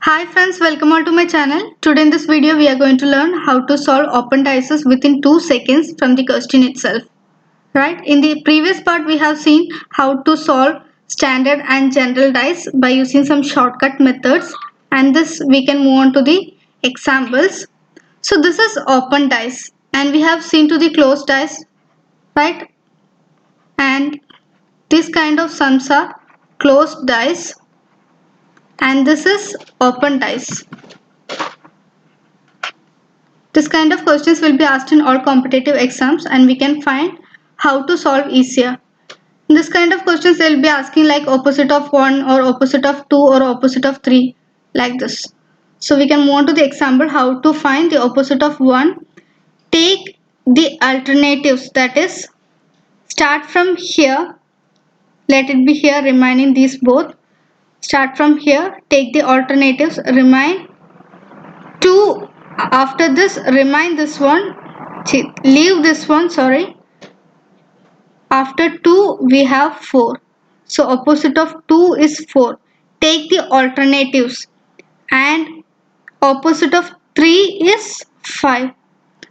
Hi friends, welcome all to my channel. Today in this video we are going to learn how to solve open dices within 2 seconds from the question itself. Right? In the previous part we have seen how to solve standard and general dice by using some shortcut methods, and this we can move on to the examples. So this is open dice and we have seen to the closed dice, right? And this kind of sums are closed dice and this is open dice. This kind of questions will be asked in all competitive exams and we can find how to solve easier. In this kind of questions they will be asking like opposite of 1 or opposite of 2 or opposite of 3 like this. So we can move on to the example how to find the opposite of 1. Take the alternatives, that is start from here, let it be here remaining these both. Start from here, take the alternatives, remain 2, after this remind this one, leave this one, sorry, after 2 we have 4, so opposite of 2 is 4. Take the alternatives and opposite of 3 is 5,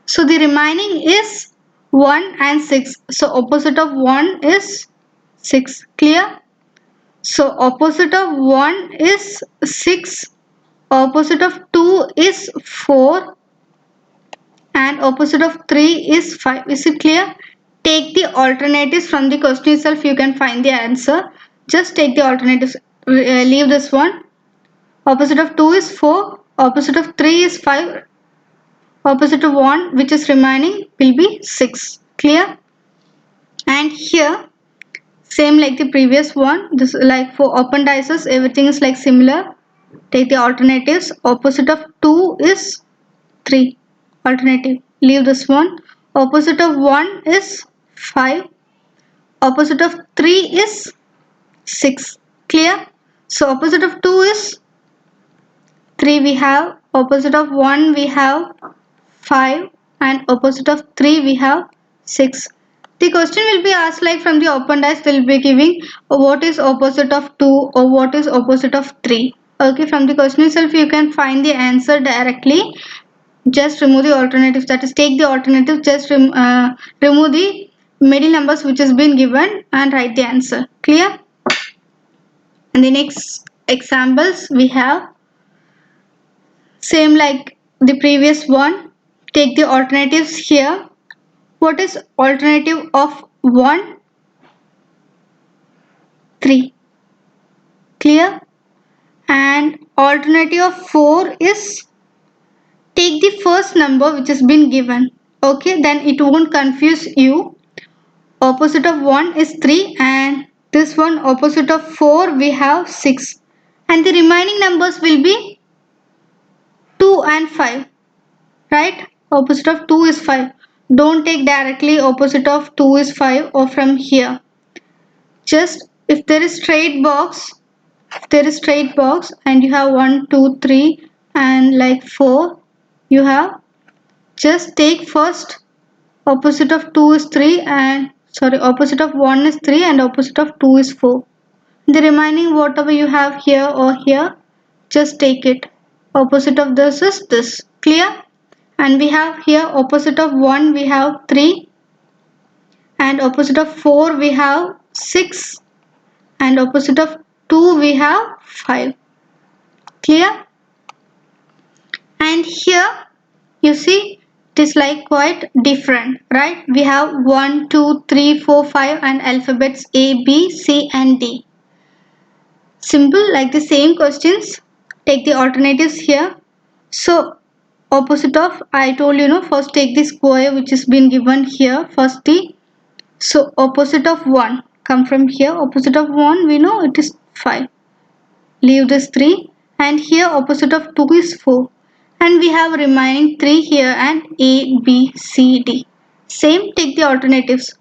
so the remaining is 1 and 6, so opposite of 1 is 6. Clear? So opposite of 1 is 6, opposite of 2 is 4, and opposite of 3 is 5. Is it clear? Take the alternatives from the question itself, you can find the answer. Just take the alternatives, leave this one. Opposite of 2 is 4, opposite of 3 is 5, opposite of 1 which is remaining will be 6. Clear? And here same like the previous one, this like for open dices everything is like similar. Take the alternatives, opposite of 2 is 3, alternative, leave this one. Opposite of 1 is 5, opposite of 3 is 6. Clear? So opposite of 2 is 3 we have, opposite of 1 we have 5, and opposite of 3 we have 6. The question will be asked like from the open dice they will be giving what is opposite of 2 or what is opposite of 3. Okay, from the question itself you can find the answer directly. Just remove the alternatives, that is take the alternative, just remove the middle numbers which has been given and write the answer. Clear? And the next examples we have same like the previous one. Take the alternatives here. What is alternative of 1? 3. Clear? And alternative of 4 is, take the first number which has been given. Okay, then it won't confuse you. Opposite of 1 is 3 and this one opposite of 4 we have 6, and the remaining numbers will be 2 and 5, right? Opposite of 2 is 5. Don't take directly opposite of 2 is 5 or from here. Just if there is straight box and you have 1 2 3 and like 4, you have just take first opposite of 2 is 3 and sorry opposite of 1 is 3 and opposite of 2 is 4. The remaining whatever you have here or here, just take it. Opposite of this is this. Clear? And we have here opposite of 1 we have 3 and opposite of 4 we have 6 and opposite of 2 we have 5. Clear? And here you see it is like quite different, right? We have 1 2 3 4 5 and alphabets A B C and D. Simple like the same questions. Take the alternatives here. So opposite of, I told you know, first take the square which is been given here, first the, so opposite of 1 come from here, opposite of 1 we know it is 5, leave this 3, and here opposite of 2 is 4, and we have remaining 3 here and A B C D. Same, take the alternatives.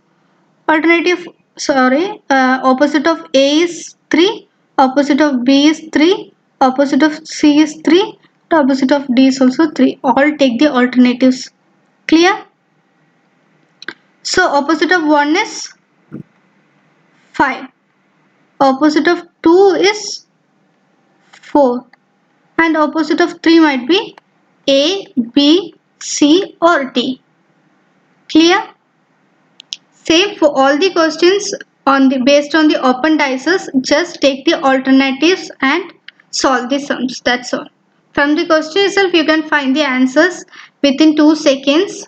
Alternative, sorry, opposite of A is 3, opposite of B is 3, opposite of C is 3, the opposite of D is also 3. All take the alternatives. Clear? So opposite of 1 is 5, opposite of 2 is 4, and opposite of 3 might be A, B, C or D. Clear? Same for all the questions based on the open dices. Just take the alternatives and solve the sums. That's all. From the question itself, you can find the answers within 2 seconds.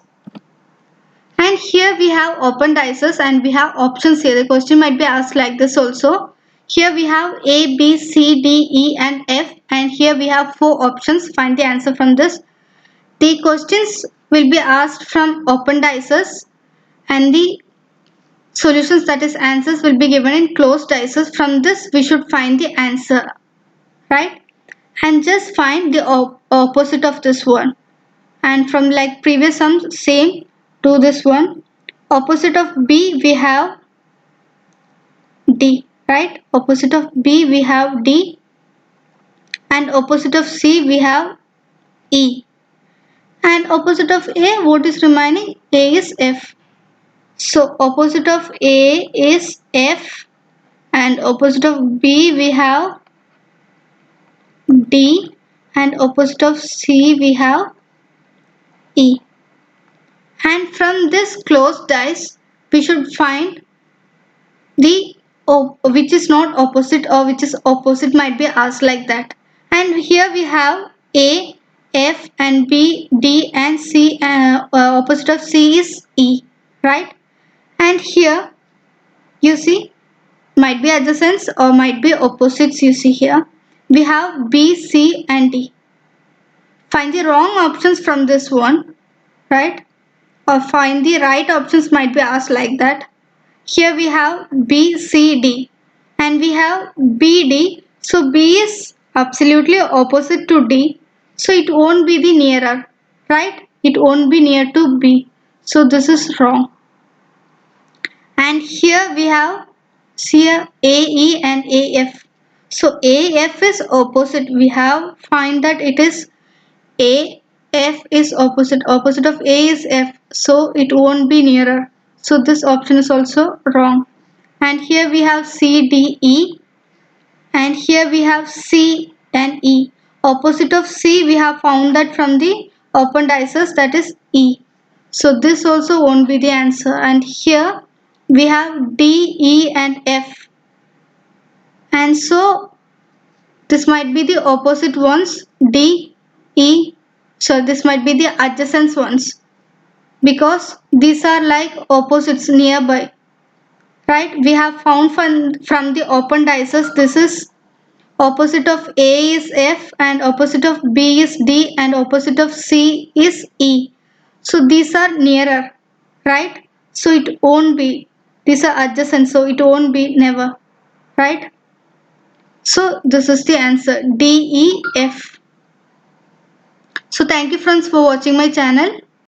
And here we have open dices and we have options here. The question might be asked like this also. Here we have A, B, C, D, E and F, and here we have 4 options. Find the answer from this. The questions will be asked from open dices and the solutions, that is answers, will be given in closed dices. From this we should find the answer, right? And just find the opposite of this one. And from like previous sums, same to this one. Opposite of B we have D, right? Opposite of B we have D, and opposite of C we have E, and opposite of A, what is remaining? A is F. So opposite of A is F, and opposite of B we have D, and opposite of C we have E. And from this closed dice we should find the which is not opposite or which is opposite, might be asked like that. And here we have A, F and B, D and C. Opposite of C is E, right? And here you see might be adjacents or might be opposites. You see here we have B, C and D. Find the wrong options from this one, right? Or find the right options, might be asked like that. Here we have B, C, D and we have B, D. So B is absolutely opposite to D. So it won't be the nearer, right? It won't be near to B. So this is wrong. And here we have here AE and AF. So AF is opposite. We have find that it is AF is opposite. Opposite of A is F. So it won't be nearer. So this option is also wrong. And here we have C, D, E. And here we have C and E. Opposite of C we have found that from the open dices, that is E. So this also won't be the answer. And here we have D, E and F. And so this might be the opposite ones, D, E. So this might be the adjacent ones because these are like opposites nearby, right? We have found from the open dices, this is opposite of A is F and opposite of B is D and opposite of C is E. So these are nearer, right? So it won't be, these are adjacent, so it won't be never, right? So this is the answer, D, E, F. So thank you friends for watching my channel.